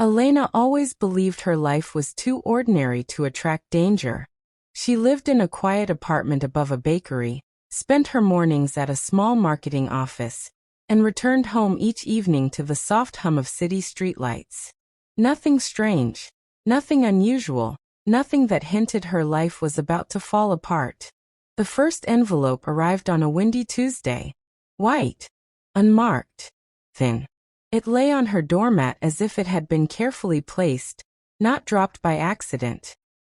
Elena always believed her life was too ordinary to attract danger. She lived in a quiet apartment above a bakery, spent her mornings at a small marketing office, and returned home each evening to the soft hum of city streetlights. Nothing strange, nothing unusual, nothing that hinted her life was about to fall apart. The first envelope arrived on a windy Tuesday. White, unmarked, thin. It lay on her doormat as if it had been carefully placed, not dropped by accident.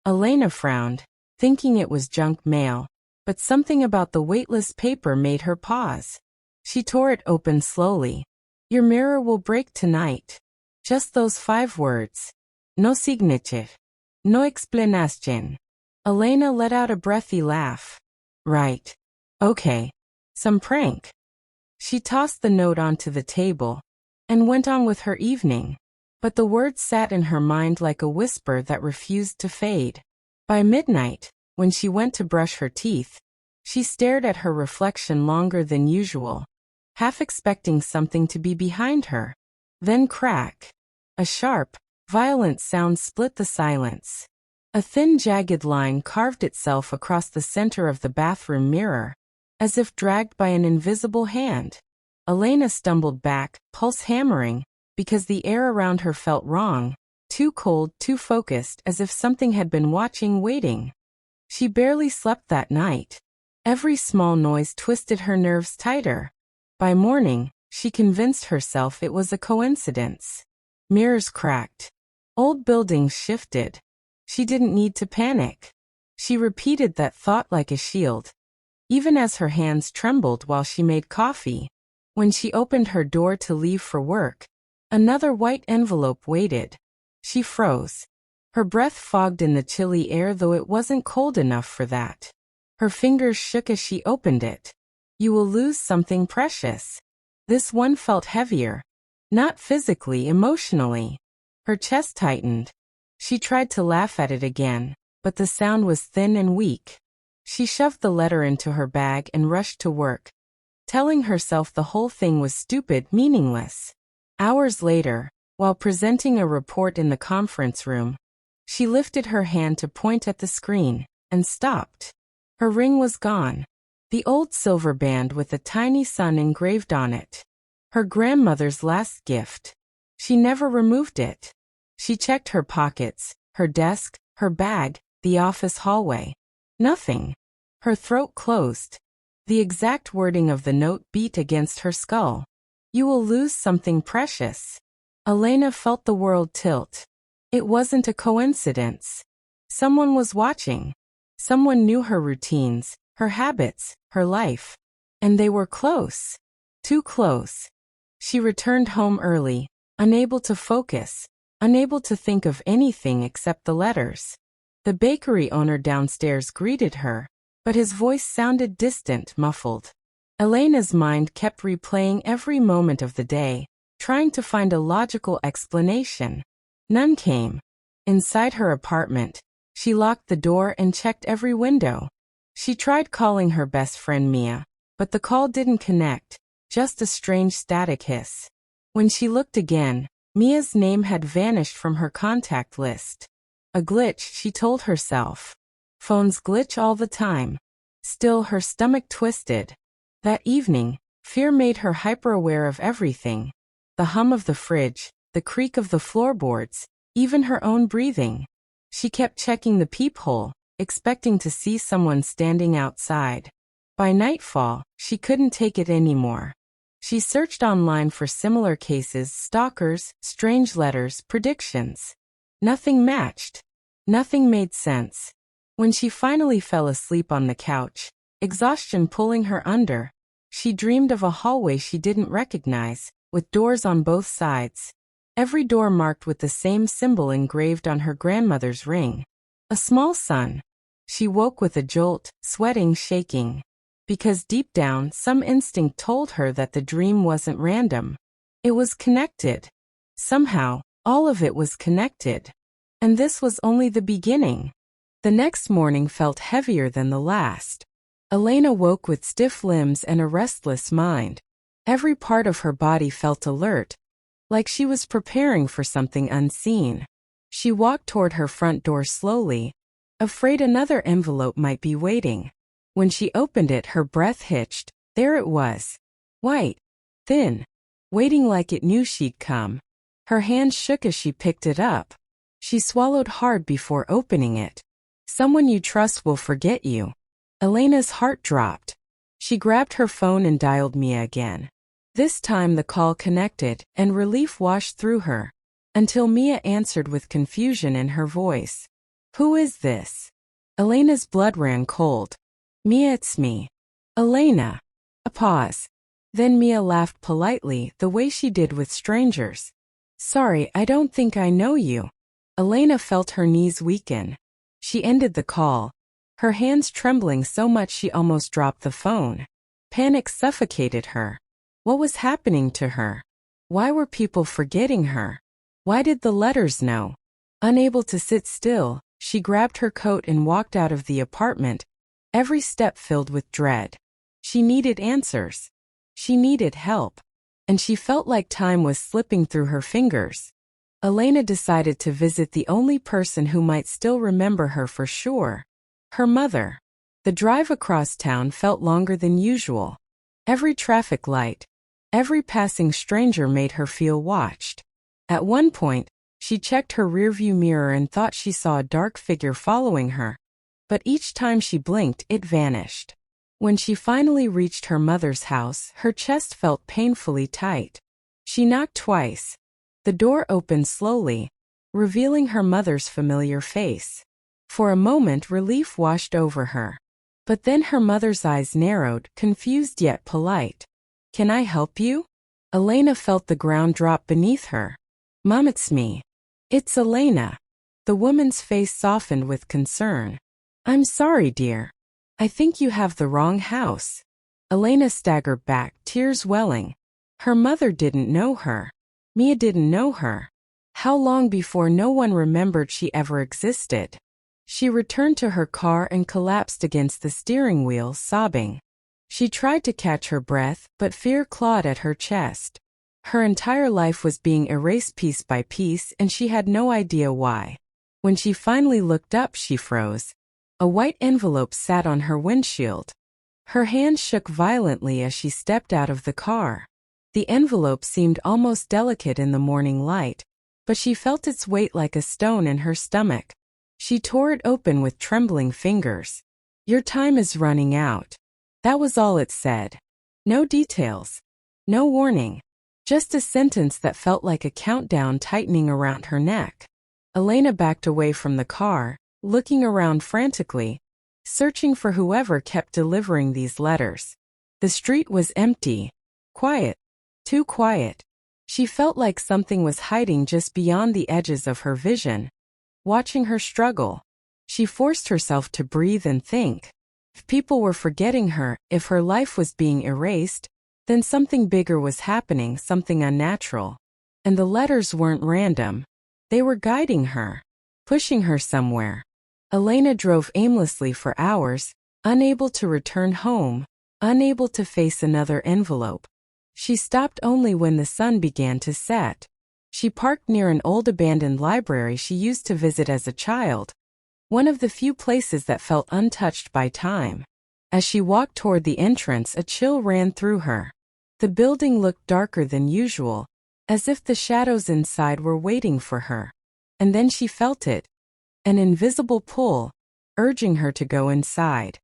Elena frowned, thinking it was junk mail, but something about the weightless paper made her pause. She tore it open slowly. Your mirror will break tonight. Just those 5 words. No signature. No explanation. Elena let out a breathy laugh. Right. Okay. Some prank. She tossed the note onto the table and went on with her evening. But the words sat in her mind like a whisper that refused to fade. By midnight, when she went to brush her teeth, she stared at her reflection longer than usual, half expecting something to be behind her. Then crack. A sharp, violent sound split the silence. A thin, jagged line carved itself across the center of the bathroom mirror, as if dragged by an invisible hand. Elena stumbled back, pulse hammering, because the air around her felt wrong, too cold, too focused, as if something had been watching, waiting. She barely slept that night. Every small noise twisted her nerves tighter. By morning, she convinced herself it was a coincidence. Mirrors cracked. Old buildings shifted. She didn't need to panic. She repeated that thought like a shield, even as her hands trembled while she made coffee. When she opened her door to leave for work, another white envelope waited. She froze. Her breath fogged in the chilly air, though it wasn't cold enough for that. Her fingers shook as she opened it. You will lose something precious. This one felt heavier. Not physically, emotionally. Her chest tightened. She tried to laugh at it again, but the sound was thin and weak. She shoved the letter into her bag and rushed to work, telling herself the whole thing was stupid, meaningless. Hours later, while presenting a report in the conference room, she lifted her hand to point at the screen, and stopped. Her ring was gone. The old silver band with a tiny sun engraved on it. Her grandmother's last gift. She never removed it. She checked her pockets, her desk, her bag, the office hallway. Nothing. Her throat closed. The exact wording of the note beat against her skull. You will lose something precious. Elena felt the world tilt. It wasn't a coincidence. Someone was watching. Someone knew her routines, her habits, her life. And they were close. Too close. She returned home early, unable to focus, unable to think of anything except the letters. The bakery owner downstairs greeted her, but his voice sounded distant, muffled. Elena's mind kept replaying every moment of the day, trying to find a logical explanation. None came. Inside her apartment, she locked the door and checked every window. She tried calling her best friend Mia, but the call didn't connect, just a strange static hiss. When she looked again, Mia's name had vanished from her contact list. A glitch, she told herself. Phones glitch all the time. Still, her stomach twisted. That evening, fear made her hyper-aware of everything. The hum of the fridge, the creak of the floorboards, even her own breathing. She kept checking the peephole, expecting to see someone standing outside. By nightfall, she couldn't take it anymore. She searched online for similar cases, stalkers, strange letters, predictions. Nothing matched. Nothing made sense. When she finally fell asleep on the couch, exhaustion pulling her under, she dreamed of a hallway she didn't recognize, with doors on both sides. Every door marked with the same symbol engraved on her grandmother's ring. A small sun. She woke with a jolt, sweating, shaking. Because deep down, some instinct told her that the dream wasn't random. It was connected. Somehow, all of it was connected. And this was only the beginning. The next morning felt heavier than the last. Elena woke with stiff limbs and a restless mind. Every part of her body felt alert, like she was preparing for something unseen. She walked toward her front door slowly, afraid another envelope might be waiting. When she opened it, her breath hitched. There it was. White, thin, waiting like it knew she'd come. Her hand shook as she picked it up. She swallowed hard before opening it. Someone you trust will forget you. Elena's heart dropped. She grabbed her phone and dialed Mia again. This time the call connected, and relief washed through her, until Mia answered with confusion in her voice. Who is this? Elena's blood ran cold. Mia, it's me. Elena. A pause. Then Mia laughed politely, the way she did with strangers. Sorry, I don't think I know you. Elena felt her knees weaken. She ended the call, her hands trembling so much she almost dropped the phone. Panic suffocated her. What was happening to her? Why were people forgetting her? Why did the letters know? Unable to sit still, she grabbed her coat and walked out of the apartment, every step filled with dread. She needed answers. She needed help. And she felt like time was slipping through her fingers. Elena decided to visit the only person who might still remember her for sure. Her mother. The drive across town felt longer than usual. Every traffic light, every passing stranger made her feel watched. At one point, she checked her rearview mirror and thought she saw a dark figure following her. But each time she blinked, it vanished. When she finally reached her mother's house, her chest felt painfully tight. She knocked twice. The door opened slowly, revealing her mother's familiar face. For a moment, relief washed over her. But then her mother's eyes narrowed, confused yet polite. Can I help you? Elena felt the ground drop beneath her. Mom, it's me. It's Elena. The woman's face softened with concern. I'm sorry, dear. I think you have the wrong house. Elena staggered back, tears welling. Her mother didn't know her. Mia didn't know her. How long before no one remembered she ever existed? She returned to her car and collapsed against the steering wheel, sobbing. She tried to catch her breath, but fear clawed at her chest. Her entire life was being erased piece by piece, and she had no idea why. When she finally looked up, she froze. A white envelope sat on her windshield. Her hand shook violently as she stepped out of the car. The envelope seemed almost delicate in the morning light, but she felt its weight like a stone in her stomach. She tore it open with trembling fingers. Your time is running out. That was all it said. No details. No warning. Just a sentence that felt like a countdown tightening around her neck. Elena backed away from the car, looking around frantically, searching for whoever kept delivering these letters. The street was empty. Quiet. Too quiet. She felt like something was hiding just beyond the edges of her vision, watching her struggle. She forced herself to breathe and think. If people were forgetting her, if her life was being erased, then something bigger was happening, something unnatural. And the letters weren't random. They were guiding her, pushing her somewhere. Elena drove aimlessly for hours, unable to return home, unable to face another envelope. She stopped only when the sun began to set. She parked near an old abandoned library she used to visit as a child, one of the few places that felt untouched by time. As she walked toward the entrance, a chill ran through her. The building looked darker than usual, as if the shadows inside were waiting for her. And then she felt it, an invisible pull, urging her to go inside.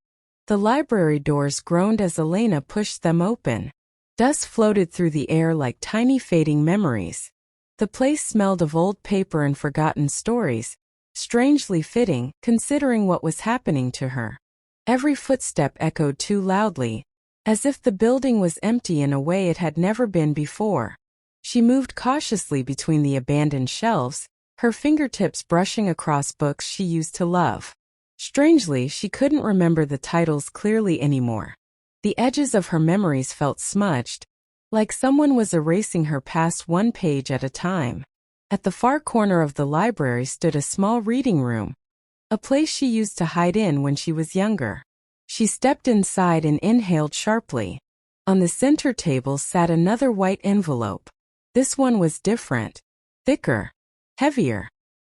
The library doors groaned as Elena pushed them open. Dust floated through the air like tiny fading memories. The place smelled of old paper and forgotten stories, strangely fitting, considering what was happening to her. Every footstep echoed too loudly, as if the building was empty in a way it had never been before. She moved cautiously between the abandoned shelves, her fingertips brushing across books she used to love. Strangely, she couldn't remember the titles clearly anymore. The edges of her memories felt smudged, like someone was erasing her past one page at a time. At the far corner of the library stood a small reading room, a place she used to hide in when she was younger. She stepped inside and inhaled sharply. On the center table sat another white envelope. This one was different. Thicker. Heavier.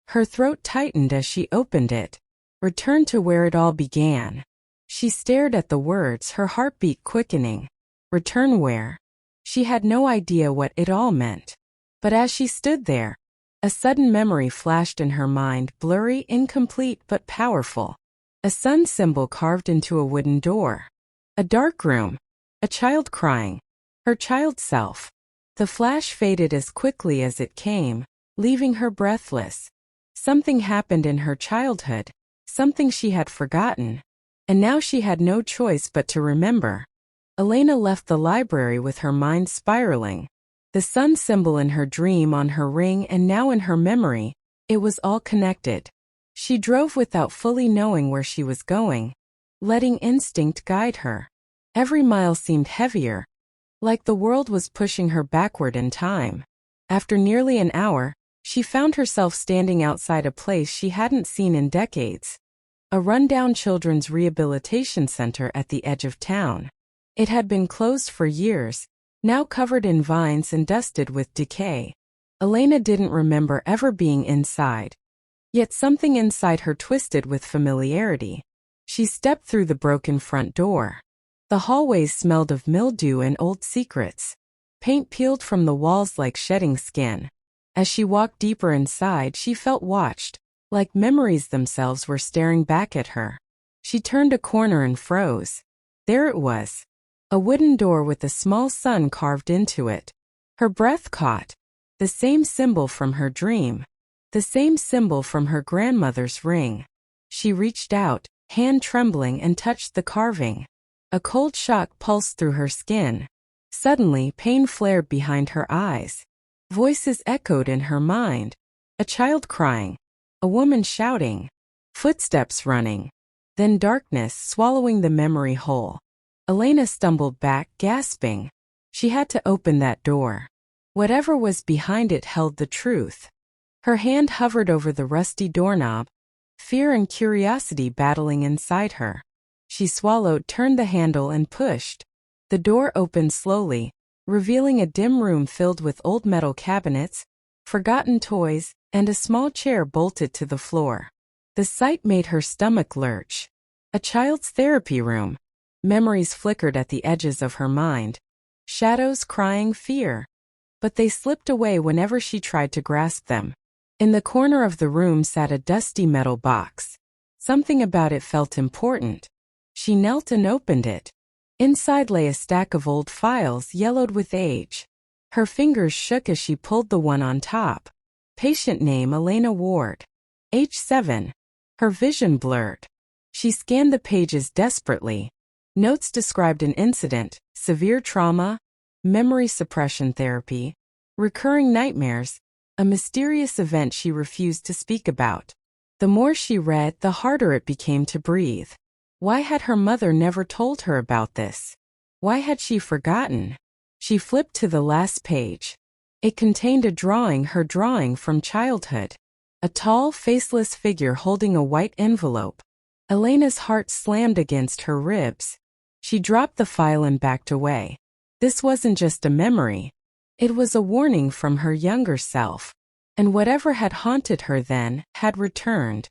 Her throat tightened as she opened it. Return to where it all began. She stared at the words, her heartbeat quickening. Return where? She had no idea what it all meant. But as she stood there, a sudden memory flashed in her mind, blurry, incomplete, but powerful. A sun symbol carved into a wooden door. A dark room. A child crying. Her child self. The flash faded as quickly as it came, leaving her breathless. Something happened in her childhood, something she had forgotten, and now she had no choice but to remember. Elena left the library with her mind spiraling. The sun symbol in her dream, on her ring, and now in her memory, it was all connected. She drove without fully knowing where she was going, letting instinct guide her. Every mile seemed heavier, like the world was pushing her backward in time. After nearly an hour, she found herself standing outside a place she hadn't seen in decades. A rundown children's rehabilitation center at the edge of town. It had been closed for years, now covered in vines and dusted with decay. Elena didn't remember ever being inside. Yet something inside her twisted with familiarity. She stepped through the broken front door. The hallways smelled of mildew and old secrets. Paint peeled from the walls like shedding skin. As she walked deeper inside, she felt watched, like memories themselves were staring back at her. She turned a corner and froze. There it was. A wooden door with a small sun carved into it. Her breath caught. The same symbol from her dream. The same symbol from her grandmother's ring. She reached out, hand trembling, and touched the carving. A cold shock pulsed through her skin. Suddenly, pain flared behind her eyes. Voices echoed in her mind. A child crying. A woman shouting. Footsteps running. Then darkness swallowing the memory whole. Elena stumbled back, gasping. She had to open that door. Whatever was behind it held the truth. Her hand hovered over the rusty doorknob, fear and curiosity battling inside her. She swallowed, turned the handle, and pushed. The door opened slowly, revealing a dim room filled with old metal cabinets, forgotten toys, and a small chair bolted to the floor. The sight made her stomach lurch. A child's therapy room. Memories flickered at the edges of her mind. Shadows, crying, fear. But they slipped away whenever she tried to grasp them. In the corner of the room sat a dusty metal box. Something about it felt important. She knelt and opened it. Inside lay a stack of old files, yellowed with age. Her fingers shook as she pulled the one on top. Patient name Elena Ward. Age 7. Her vision blurred. She scanned the pages desperately. Notes described an incident, severe trauma, memory suppression therapy, recurring nightmares, a mysterious event she refused to speak about. The more she read, the harder it became to breathe. Why had her mother never told her about this? Why had she forgotten? She flipped to the last page. It contained a drawing, her drawing from childhood. A tall, faceless figure holding a white envelope. Elena's heart slammed against her ribs. She dropped the file and backed away. This wasn't just a memory. It was a warning from her younger self. And whatever had haunted her then had returned.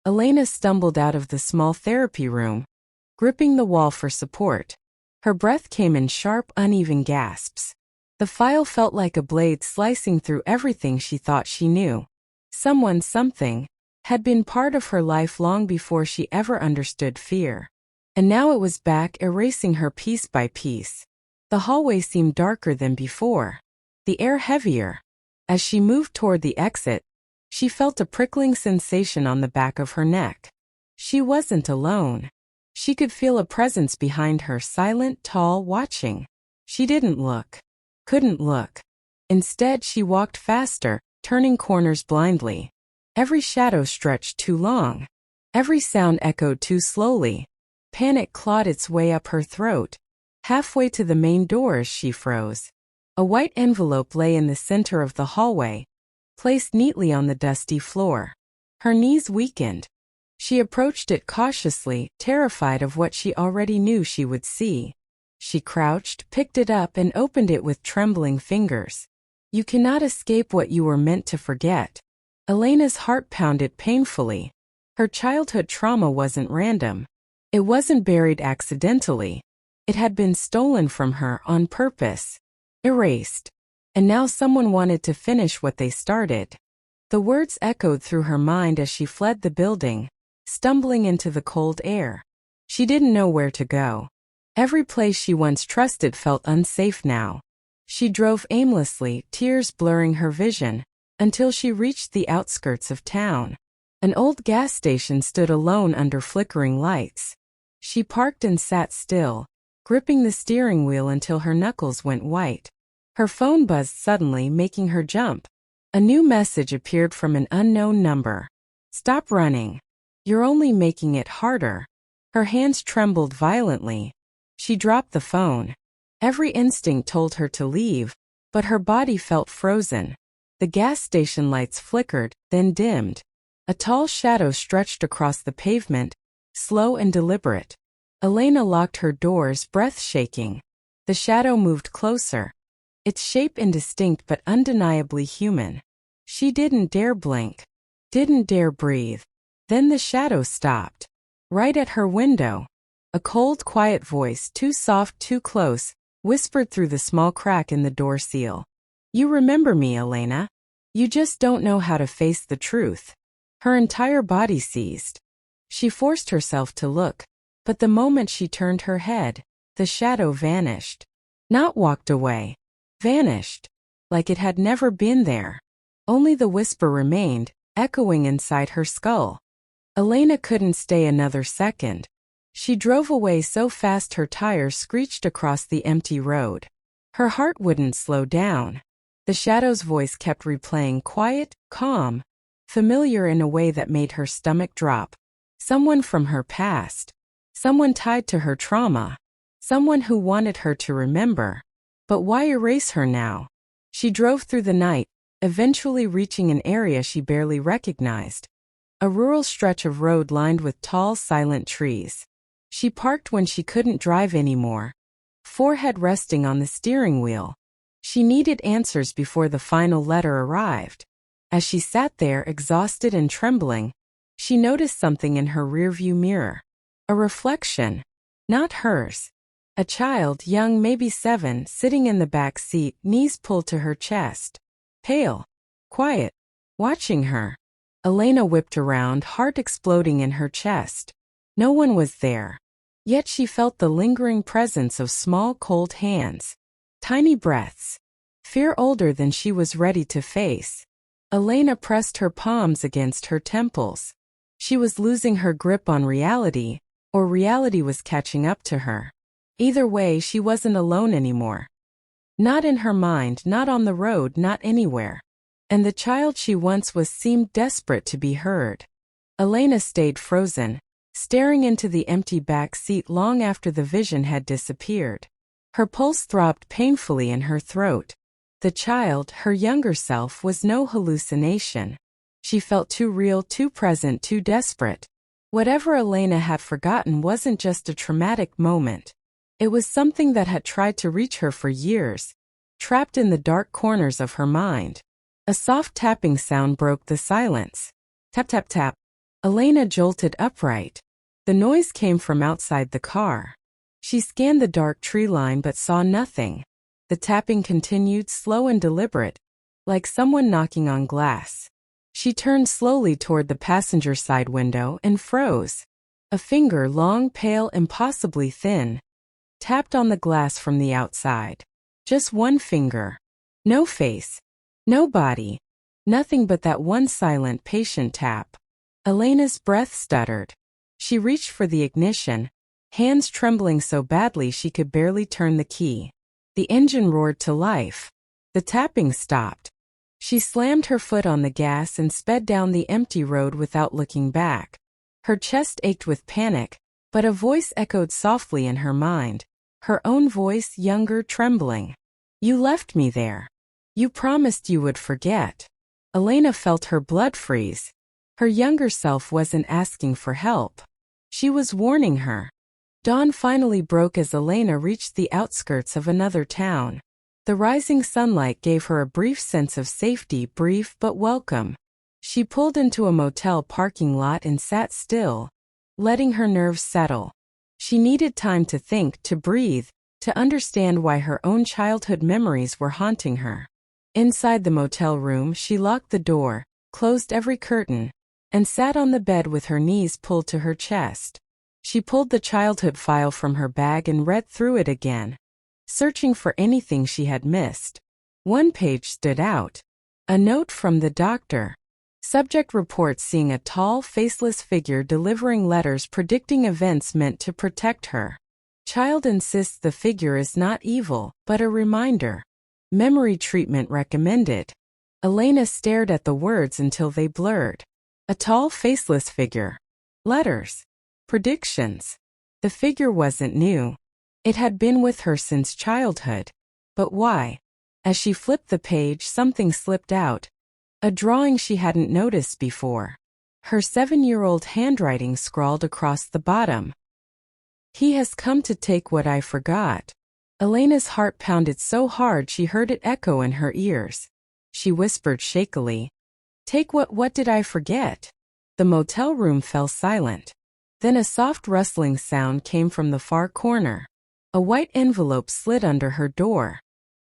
Elena stumbled out of the small therapy room, gripping the wall for support. Her breath came in sharp, uneven gasps. The file felt like a blade slicing through everything she thought she knew. Someone, something, had been part of her life long before she ever understood fear. And now it was back, erasing her piece by piece. The hallway seemed darker than before. The air heavier. As she moved toward the exit, she felt a prickling sensation on the back of her neck. She wasn't alone. She could feel a presence behind her, silent, tall, watching. She didn't look. Couldn't look. Instead, she walked faster, turning corners blindly. Every shadow stretched too long. Every sound echoed too slowly. Panic clawed its way up her throat. Halfway to the main door as she froze. A white envelope lay in the center of the hallway, placed neatly on the dusty floor. Her knees weakened. She approached it cautiously, terrified of what she already knew she would see. She crouched, picked it up, and opened it with trembling fingers. You cannot escape what you were meant to forget. Elena's heart pounded painfully. Her childhood trauma wasn't random. It wasn't buried accidentally. It had been stolen from her on purpose. Erased. And now someone wanted to finish what they started. The words echoed through her mind as she fled the building, stumbling into the cold air. She didn't know where to go. Every place she once trusted felt unsafe now. She drove aimlessly, tears blurring her vision, until she reached the outskirts of town. An old gas station stood alone under flickering lights. She parked and sat still, gripping the steering wheel until her knuckles went white. Her phone buzzed suddenly, making her jump. A new message appeared from an unknown number. Stop running. You're only making it harder. Her hands trembled violently. She dropped the phone. Every instinct told her to leave, but her body felt frozen. The gas station lights flickered, then dimmed. A tall shadow stretched across the pavement, slow and deliberate. Elena locked her doors, breath shaking. The shadow moved closer. Its shape indistinct but undeniably human. She didn't dare blink. Didn't dare breathe. Then the shadow stopped. Right at her window. A cold, quiet voice, too soft, too close, whispered through the small crack in the door seal. You remember me, Elena. You just don't know how to face the truth. Her entire body seized. She forced herself to look, but the moment she turned her head, the shadow vanished. Not walked away. Vanished. Like it had never been there. Only the whisper remained, echoing inside her skull. Elena couldn't stay another second. She drove away so fast her tires screeched across the empty road. Her heart wouldn't slow down. The shadow's voice kept replaying, quiet, calm, familiar in a way that made her stomach drop. Someone from her past. Someone tied to her trauma. Someone who wanted her to remember. But why erase her now? She drove through the night, eventually reaching an area she barely recognized. A rural stretch of road lined with tall, silent trees. She parked when she couldn't drive anymore, forehead resting on the steering wheel. She needed answers before the final letter arrived. As she sat there, exhausted and trembling, she noticed something in her rearview mirror. A reflection. Not hers. A child, young, maybe 7, sitting in the back seat, knees pulled to her chest. Pale. Quiet. Watching her. Elena whipped around, heart exploding in her chest. No one was there. Yet she felt the lingering presence of small, cold hands. Tiny breaths. Fear older than she was ready to face. Elena pressed her palms against her temples. She was losing her grip on reality, or reality was catching up to her. Either way, she wasn't alone anymore. Not in her mind, not on the road, not anywhere. And the child she once was seemed desperate to be heard. Elena stayed frozen, staring into the empty back seat long after the vision had disappeared. Her pulse throbbed painfully in her throat. The child, her younger self, was no hallucination. She felt too real, too present, too desperate. Whatever Elena had forgotten wasn't just a traumatic moment. It was something that had tried to reach her for years, trapped in the dark corners of her mind. A soft tapping sound broke the silence. Tap, tap, tap. Elena jolted upright. The noise came from outside the car. She scanned the dark tree line but saw nothing. The tapping continued, slow and deliberate, like someone knocking on glass. She turned slowly toward the passenger side window and froze. A finger, long, pale, impossibly thin, tapped on the glass from the outside. Just one finger. No face. No body. Nothing but that one silent, patient tap. Elena's breath stuttered. She reached for the ignition, hands trembling so badly she could barely turn the key. The engine roared to life. The tapping stopped. She slammed her foot on the gas and sped down the empty road without looking back. Her chest ached with panic, but a voice echoed softly in her mind. Her own voice, younger, trembling. You left me there. You promised you would forget. Elena felt her blood freeze. Her younger self wasn't asking for help. She was warning her. Dawn finally broke as Elena reached the outskirts of another town. The rising sunlight gave her a brief sense of safety, brief but welcome. She pulled into a motel parking lot and sat still, letting her nerves settle. She needed time to think, to breathe, to understand why her own childhood memories were haunting her. Inside the motel room, she locked the door, closed every curtain, and sat on the bed with her knees pulled to her chest. She pulled the childhood file from her bag and read through it again, searching for anything she had missed. One page stood out. A note from the doctor. Subject reports seeing a tall, faceless figure delivering letters predicting events meant to protect her. Child insists the figure is not evil, but a reminder. Memory treatment recommended. Elena stared at the words until they blurred. A tall, faceless figure. Letters. Predictions. The figure wasn't new. It had been with her since childhood. But why? As she flipped the page, something slipped out. A drawing she hadn't noticed before. Her 7-year-old handwriting scrawled across the bottom. He has come to take what I forgot. Elena's heart pounded so hard she heard it echo in her ears. She whispered shakily, "Take what did I forget?" The motel room fell silent. Then a soft rustling sound came from the far corner. A white envelope slid under her door.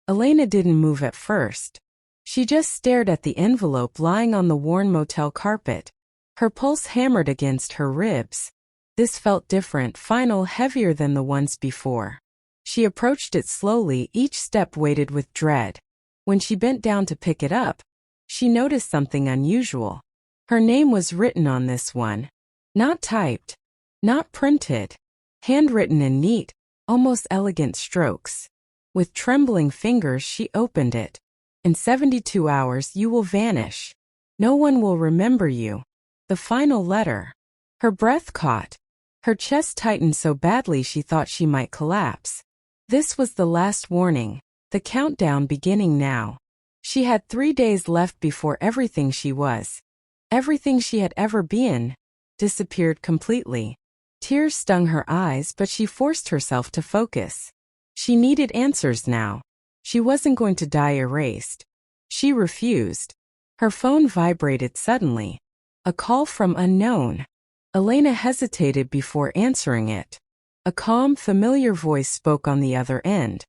Elena didn't move at first. She just stared at the envelope lying on the worn motel carpet. Her pulse hammered against her ribs. This felt different, final, heavier than the ones before. She approached it slowly, each step weighted with dread. When she bent down to pick it up, she noticed something unusual. Her name was written on this one. Not typed. Not printed. Handwritten in neat, almost elegant strokes. With trembling fingers she opened it. In 72 hours you will vanish. No one will remember you. The final letter. Her breath caught. Her chest tightened so badly she thought she might collapse. This was the last warning. The countdown beginning now. She had 3 days left before everything she was, everything she had ever been, disappeared completely. Tears stung her eyes, but she forced herself to focus. She needed answers now. She wasn't going to die erased. She refused. Her phone vibrated suddenly. A call from unknown. Elena hesitated before answering it. A calm, familiar voice spoke on the other end.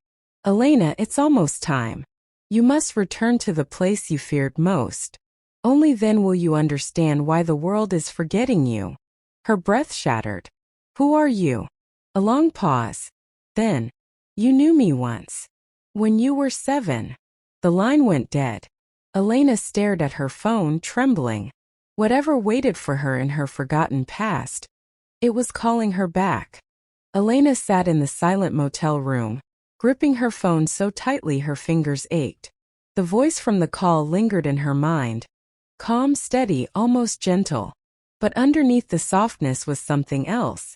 "Elena, it's almost time. You must return to the place you feared most. Only then will you understand why the world is forgetting you." Her breath shattered. "Who are you?" A long pause. Then, "You knew me once. When you were 7. The line went dead. Elena stared at her phone, trembling. Whatever waited for her in her forgotten past, it was calling her back. Elena sat in the silent motel room, gripping her phone so tightly her fingers ached. The voice from the call lingered in her mind. Calm, steady, almost gentle. But underneath the softness was something else.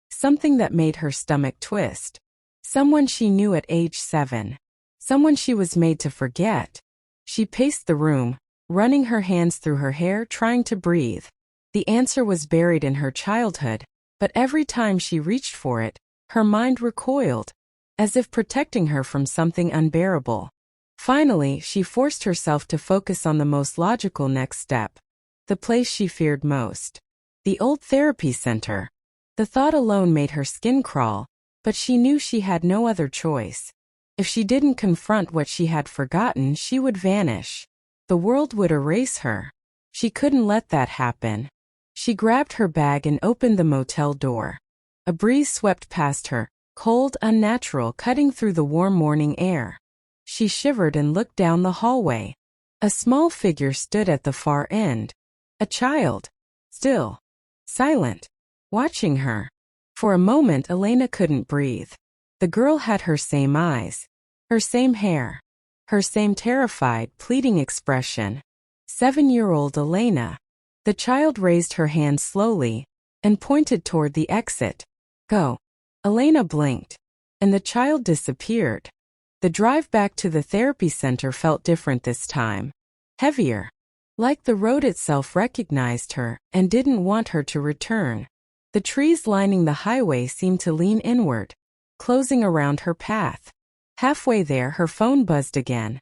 Something that made her stomach twist. Someone she knew at age 7. Someone she was made to forget. She paced the room, running her hands through her hair, trying to breathe. The answer was buried in her childhood, but every time she reached for it, her mind recoiled, as if protecting her from something unbearable. Finally, she forced herself to focus on the most logical next step. The place she feared most. The old therapy center. The thought alone made her skin crawl, but she knew she had no other choice. If she didn't confront what she had forgotten, she would vanish. The world would erase her. She couldn't let that happen. She grabbed her bag and opened the motel door. A breeze swept past her, cold, unnatural, cutting through the warm morning air. She shivered and looked down the hallway. A small figure stood at the far end. A child. Still. Silent. Watching her. For a moment Elena couldn't breathe. The girl had her same eyes. Her same hair. Her same terrified, pleading expression. 7-year-old Elena. The child raised her hand slowly and pointed toward the exit. "Go." Elena blinked, and the child disappeared. The drive back to the therapy center felt different this time. Heavier. Like the road itself recognized her and didn't want her to return. The trees lining the highway seemed to lean inward, closing around her path. Halfway there, her phone buzzed again.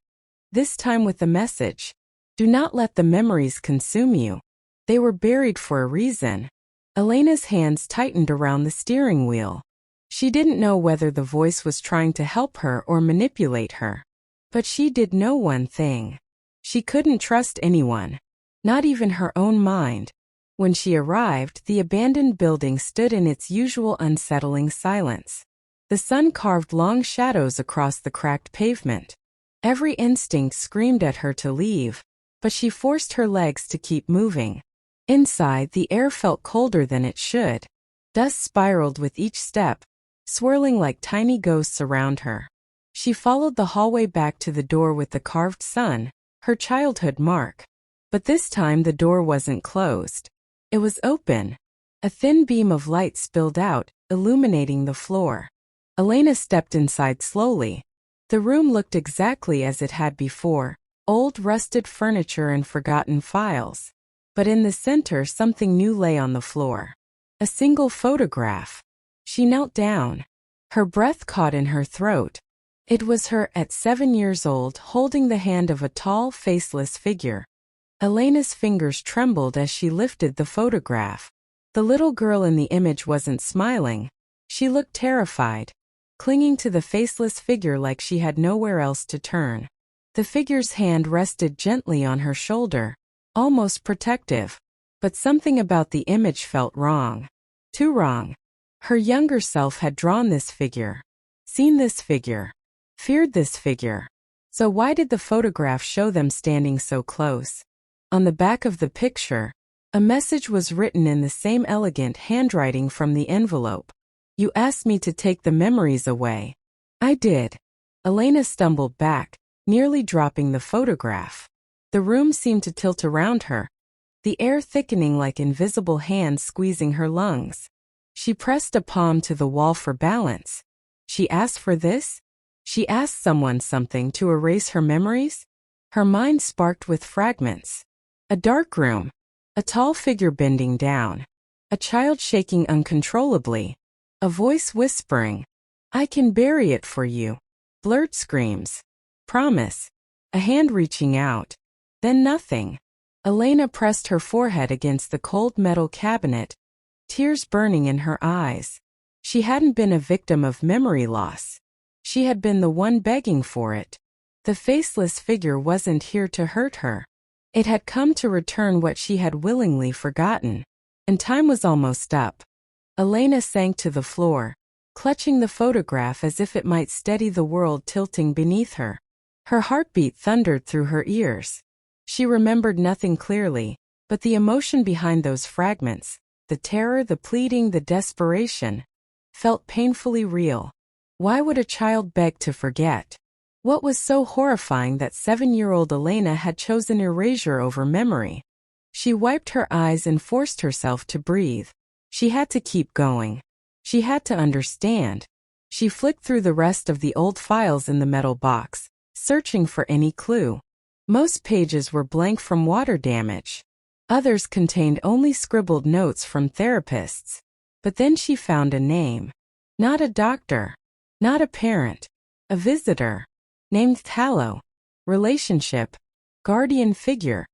This time with the message. Do not let the memories consume you. They were buried for a reason. Elena's hands tightened around the steering wheel. She didn't know whether the voice was trying to help her or manipulate her. But she did know one thing. She couldn't trust anyone. Not even her own mind. When she arrived, the abandoned building stood in its usual unsettling silence. The sun carved long shadows across the cracked pavement. Every instinct screamed at her to leave, but she forced her legs to keep moving. Inside, the air felt colder than it should. Dust spiraled with each step, swirling like tiny ghosts around her. She followed the hallway back to the door with the carved sun, her childhood mark. But this time the door wasn't closed. It was open. A thin beam of light spilled out, illuminating the floor. Elena stepped inside slowly. The room looked exactly as it had before, old rusted furniture and forgotten files. But in the center something new lay on the floor. A single photograph. She knelt down. Her breath caught in her throat. It was her at 7 years old, holding the hand of a tall, faceless figure. Elena's fingers trembled as she lifted the photograph. The little girl in the image wasn't smiling. She looked terrified, clinging to the faceless figure like she had nowhere else to turn. The figure's hand rested gently on her shoulder, almost protective. But something about the image felt wrong. Too wrong. Her younger self had drawn this figure, seen this figure, feared this figure. So why did the photograph show them standing so close? On the back of the picture, a message was written in the same elegant handwriting from the envelope. You asked me to take the memories away. I did. Elena stumbled back, nearly dropping the photograph. The room seemed to tilt around her, the air thickening like invisible hands squeezing her lungs. She pressed a palm to the wall for balance. She asked for this? She asked someone something to erase her memories? Her mind sparked with fragments. A dark room. A tall figure bending down. A child shaking uncontrollably. A voice whispering, I can bury it for you. Blurred screams. Promise. A hand reaching out. Then nothing. Elena pressed her forehead against the cold metal cabinet, tears burning in her eyes. She hadn't been a victim of memory loss. She had been the one begging for it. The faceless figure wasn't here to hurt her. It had come to return what she had willingly forgotten. And time was almost up. Elena sank to the floor, clutching the photograph as if it might steady the world tilting beneath her. Her heartbeat thundered through her ears. She remembered nothing clearly, but the emotion behind those fragments, the terror, the pleading, the desperation, felt painfully real. Why would a child beg to forget? What was so horrifying that 7-year-old Elena had chosen erasure over memory? She wiped her eyes and forced herself to breathe. She had to keep going. She had to understand. She flicked through the rest of the old files in the metal box, searching for any clue. Most pages were blank from water damage. Others contained only scribbled notes from therapists. But then she found a name. Not a doctor. Not a parent. A visitor. Named Tallow. Relationship. Guardian figure.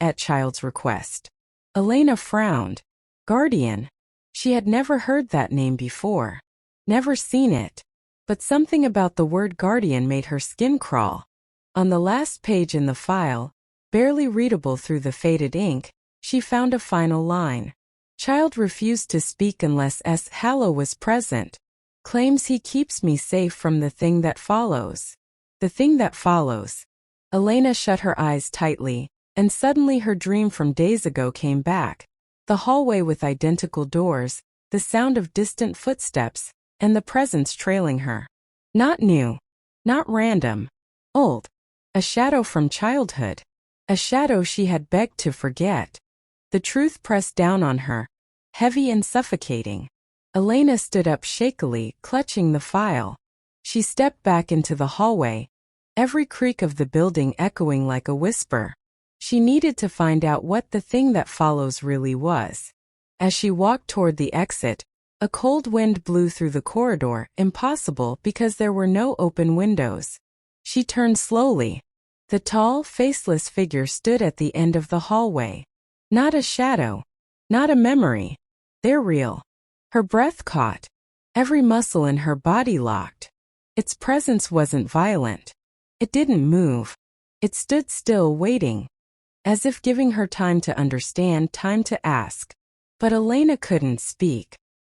At child's request. Elena frowned. Guardian. She had never heard that name before. Never seen it. But something about the word guardian made her skin crawl. On the last page in the file, barely readable through the faded ink, she found a final line. Child refused to speak unless Hallow was present. Claims he keeps me safe from the thing that follows. The thing that follows. Elena shut her eyes tightly, and suddenly her dream from days ago came back. The hallway with identical doors, the sound of distant footsteps, and the presence trailing her. Not new. Not random. Old. A shadow from childhood. A shadow she had begged to forget. The truth pressed down on her, heavy and suffocating. Elena stood up shakily, clutching the file. She stepped back into the hallway, every creak of the building echoing like a whisper. She needed to find out what the thing that follows really was. As she walked toward the exit, A cold wind blew through the corridor, impossible because there were no open windows. She turned slowly. The tall, faceless figure stood at the end of the hallway. Not a shadow. Not a memory. They're real. Her breath caught. Every muscle in her body locked. Its presence wasn't violent. It didn't move. It stood still, waiting, as if giving her time to understand, time to ask. But Elena couldn't speak.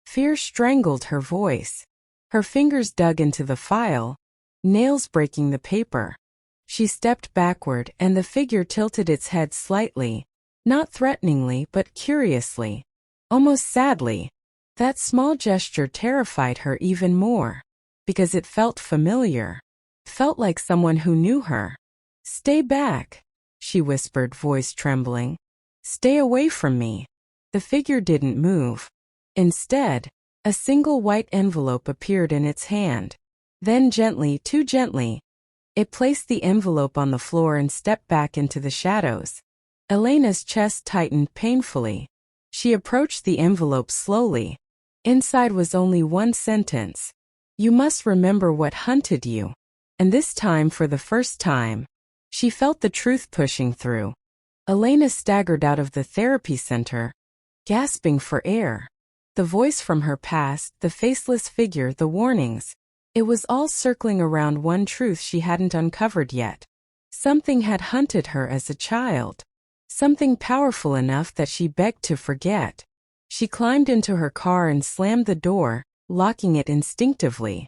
Fear strangled her voice. Her fingers dug into the file, nails breaking the paper. She stepped backward and the figure tilted its head slightly, not threateningly but curiously, almost sadly. That small gesture terrified her even more, because it felt familiar, felt like someone who knew her. "Stay back," she whispered, voice trembling. "Stay away from me." The figure didn't move. Instead, a single white envelope appeared in its hand. Then gently, too gently, it placed the envelope on the floor and stepped back into the shadows. Elena's chest tightened painfully. She approached the envelope slowly. Inside was only one sentence. "You must remember what hunted you." And this time, for the first time, she felt the truth pushing through. Elena staggered out of the therapy center, gasping for air. The voice from her past, the faceless figure, the warnings. It was all circling around one truth she hadn't uncovered yet. Something had hunted her as a child. Something powerful enough that she begged to forget. She climbed into her car and slammed the door, locking it instinctively.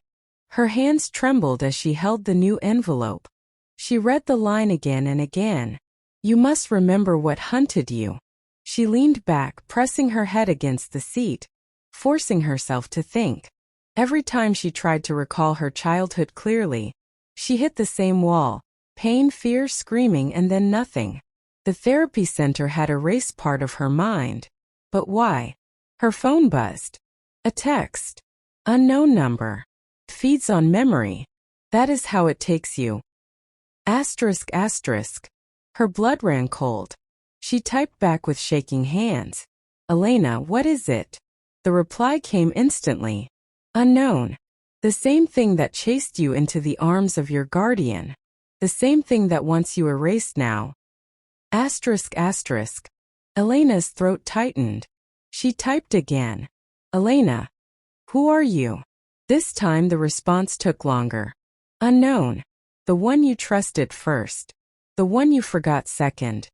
Her hands trembled as she held the new envelope. She read the line again and again. "You must remember what hunted you." She leaned back, pressing her head against the seat, forcing herself to think. Every time she tried to recall her childhood clearly, she hit the same wall. Pain, fear, screaming, and then nothing. The therapy center had erased part of her mind. But why? Her phone buzzed. A text. Unknown number. Feeds on memory. That is how it takes you. Asterisk, asterisk. Her blood ran cold. She typed back with shaking hands. "Elena, what is it?" The reply came instantly. "Unknown. The same thing that chased you into the arms of your guardian. The same thing that wants you erased now." Asterisk, asterisk. Elena's throat tightened. She typed again. "Elena, who are you?" This time the response took longer. "Unknown. The one you trusted first. The one you forgot second."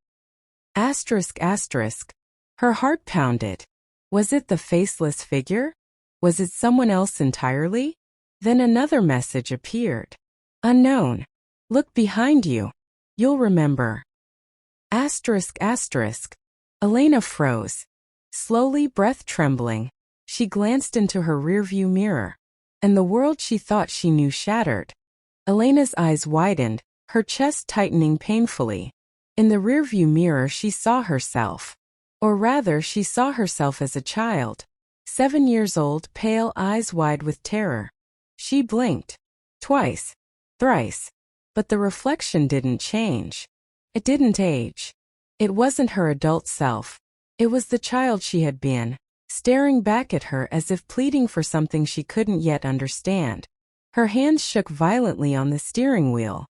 Asterisk, asterisk. Her heart pounded. Was it the faceless figure? Was it someone else entirely? Then another message appeared. "Unknown. Look behind you. You'll remember." Asterisk, asterisk. Elena froze. Slowly, breath trembling, she glanced into her rearview mirror, and the world she thought she knew shattered. Elena's eyes widened, her chest tightening painfully. In the rearview mirror she saw herself. Or rather, she saw herself as a child. 7 years old, pale, eyes wide with terror. She blinked. Twice. Thrice. But the reflection didn't change. It didn't age. It wasn't her adult self. It was the child she had been, staring back at her as if pleading for something she couldn't yet understand. Her hands shook violently on the steering wheel.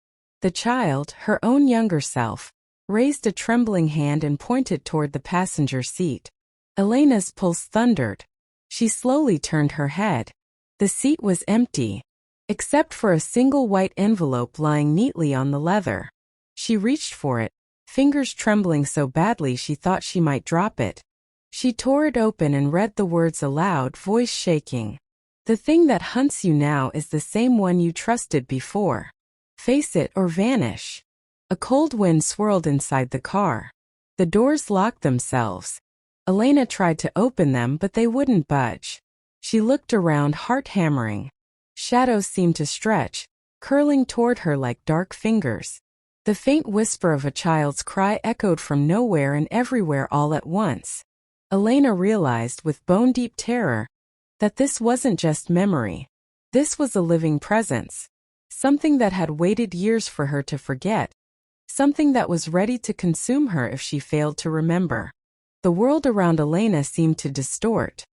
The child, her own younger self, raised a trembling hand and pointed toward the passenger seat. Elena's pulse thundered. She slowly turned her head. The seat was empty, except for a single white envelope lying neatly on the leather. She reached for it, fingers trembling so badly she thought she might drop it. She tore it open and read the words aloud, voice shaking. "The thing that hunts you now is the same one you trusted before. Face it or vanish." A cold wind swirled inside the car. The doors locked themselves. Elena tried to open them, but they wouldn't budge. She looked around, heart hammering. Shadows seemed to stretch, curling toward her like dark fingers. The faint whisper of a child's cry echoed from nowhere and everywhere all at once. Elena realized with bone-deep terror that this wasn't just memory. This was a living presence. Something that had waited years for her to forget. Something that was ready to consume her if she failed to remember. The world around Elena seemed to distort.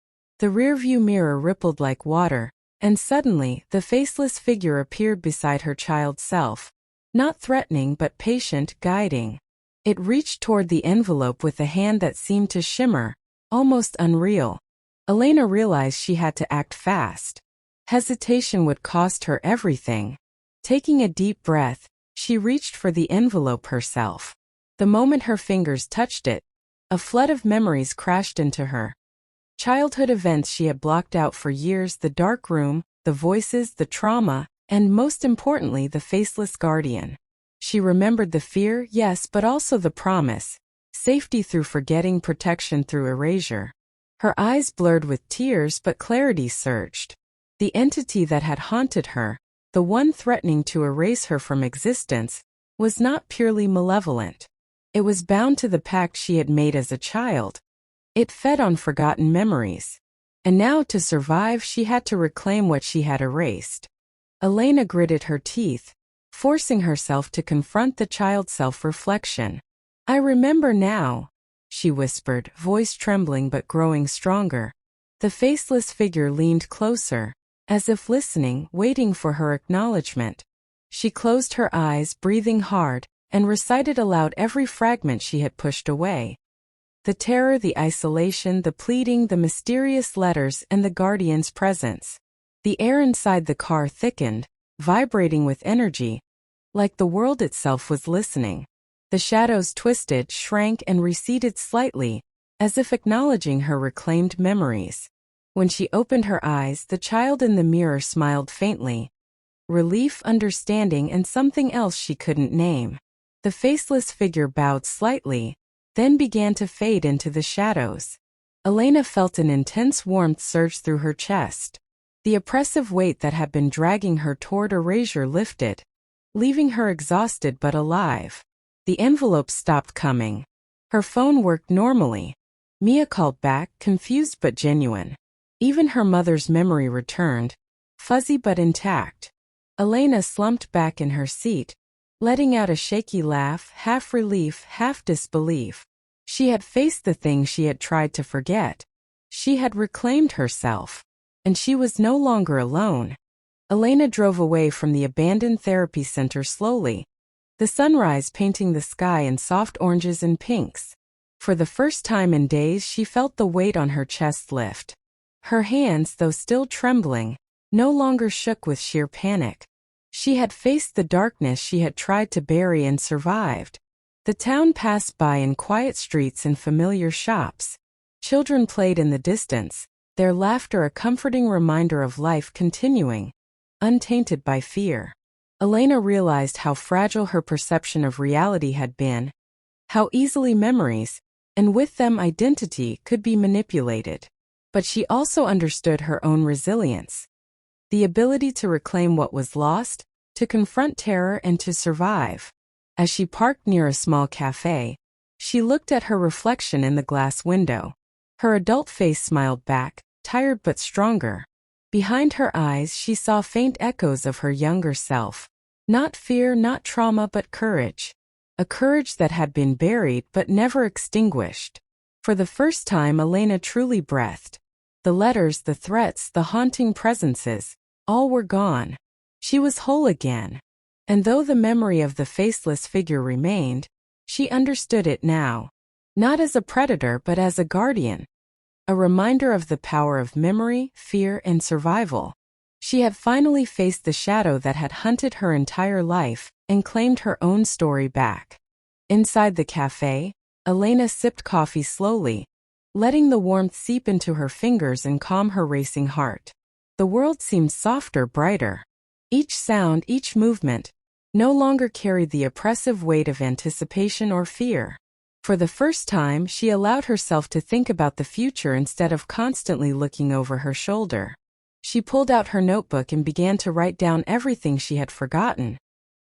The rearview mirror rippled like water, and suddenly, the faceless figure appeared beside her child self. Not threatening but patient, guiding. It reached toward the envelope with a hand that seemed to shimmer, almost unreal. Elena realized she had to act fast. Hesitation would cost her everything. Taking a deep breath, she reached for the envelope herself. The moment her fingers touched it, a flood of memories crashed into her. Childhood events she had blocked out for years, the dark room, the voices, the trauma, and most importantly the faceless guardian. She remembered the fear, yes, but also the promise. Safety through forgetting, protection through erasure. Her eyes blurred with tears, but clarity surged. The entity that had haunted her, the one threatening to erase her from existence, was not purely malevolent. It was bound to the pact she had made as a child. It fed on forgotten memories. And now to survive she had to reclaim what she had erased. Elena gritted her teeth, forcing herself to confront the child's self-reflection. "I remember now," she whispered, voice trembling but growing stronger. The faceless figure leaned closer, as if listening, waiting for her acknowledgement. She closed her eyes, breathing hard, and recited aloud every fragment she had pushed away. The terror, the isolation, the pleading, the mysterious letters, and the guardian's presence. The air inside the car thickened, vibrating with energy, like the world itself was listening. The shadows twisted, shrank, and receded slightly, as if acknowledging her reclaimed memories. When she opened her eyes, the child in the mirror smiled faintly. Relief, understanding, and something else she couldn't name. The faceless figure bowed slightly, then began to fade into the shadows. Elena felt an intense warmth surge through her chest. The oppressive weight that had been dragging her toward erasure lifted, leaving her exhausted but alive. The envelope stopped coming. Her phone worked normally. Mia called back, confused but genuine. Even her mother's memory returned, fuzzy but intact. Elena slumped back in her seat, letting out a shaky laugh, half relief, half disbelief. She had faced the thing she had tried to forget. She had reclaimed herself. And she was no longer alone. Elena drove away from the abandoned therapy center slowly, the sunrise painting the sky in soft oranges and pinks. For the first time in days she felt the weight on her chest lift. Her hands, though still trembling, no longer shook with sheer panic. She had faced the darkness she had tried to bury and survived. The town passed by in quiet streets and familiar shops. Children played in the distance, their laughter a comforting reminder of life continuing, untainted by fear. Elena realized how fragile her perception of reality had been, how easily memories, and with them identity, could be manipulated. But she also understood her own resilience. The ability to reclaim what was lost, to confront terror, and to survive. As she parked near a small cafe, she looked at her reflection in the glass window. Her adult face smiled back, tired but stronger. Behind her eyes she saw faint echoes of her younger self. Not fear, not trauma, but courage. A courage that had been buried but never extinguished. For the first time Elena truly breathed. The letters, the threats, the haunting presences, all were gone. She was whole again. And though the memory of the faceless figure remained, she understood it now. Not as a predator but as a guardian. A reminder of the power of memory, fear, and survival. She had finally faced the shadow that had hunted her entire life and claimed her own story back. Inside the cafe, Elena sipped coffee slowly, letting the warmth seep into her fingers and calm her racing heart. The world seemed softer, brighter. Each sound, each movement, no longer carried the oppressive weight of anticipation or fear. For the first time, she allowed herself to think about the future instead of constantly looking over her shoulder. She pulled out her notebook and began to write down everything she had forgotten.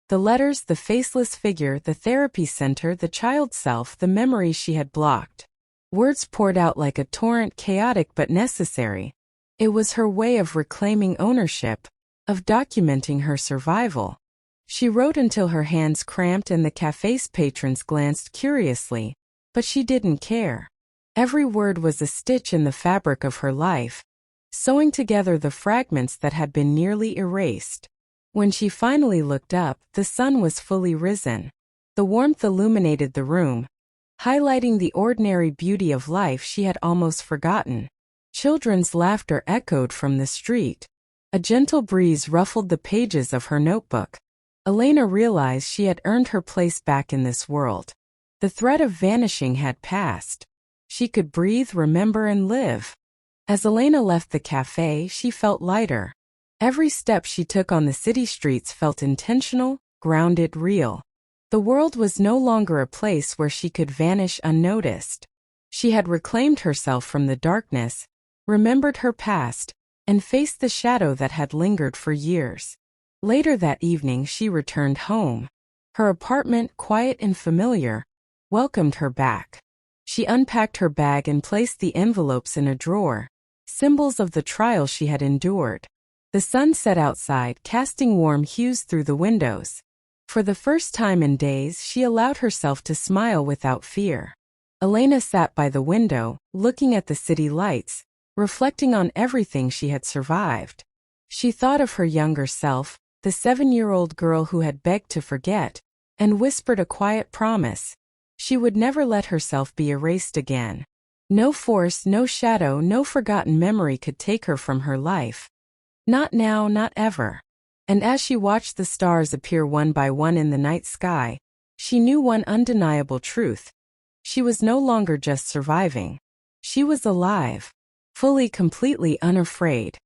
The letters, the faceless figure, the therapy center, the child self, the memories she had blocked. Words poured out like a torrent, chaotic but necessary. It was her way of reclaiming ownership, of documenting her survival. She wrote until her hands cramped and the cafe's patrons glanced curiously, but she didn't care. Every word was a stitch in the fabric of her life, sewing together the fragments that had been nearly erased. When she finally looked up, the sun was fully risen. The warmth illuminated the room, highlighting the ordinary beauty of life she had almost forgotten. Children's laughter echoed from the street. A gentle breeze ruffled the pages of her notebook. Elena realized she had earned her place back in this world. The threat of vanishing had passed. She could breathe, remember, and live. As Elena left the cafe, she felt lighter. Every step she took on the city streets felt intentional, grounded, real. The world was no longer a place where she could vanish unnoticed. She had reclaimed herself from the darkness, remembered her past, and faced the shadow that had lingered for years. Later that evening she returned home. Her apartment, quiet and familiar, welcomed her back. She unpacked her bag and placed the envelopes in a drawer, symbols of the trial she had endured. The sun set outside, casting warm hues through the windows. For the first time in days, she allowed herself to smile without fear. Elena sat by the window, looking at the city lights, reflecting on everything she had survived. She thought of her younger self, the 7-year-old girl who had begged to forget, and whispered a quiet promise. She would never let herself be erased again. No force, no shadow, no forgotten memory could take her from her life. Not now, not ever. And as she watched the stars appear one by one in the night sky, she knew one undeniable truth. She was no longer just surviving. She was alive, fully, completely unafraid.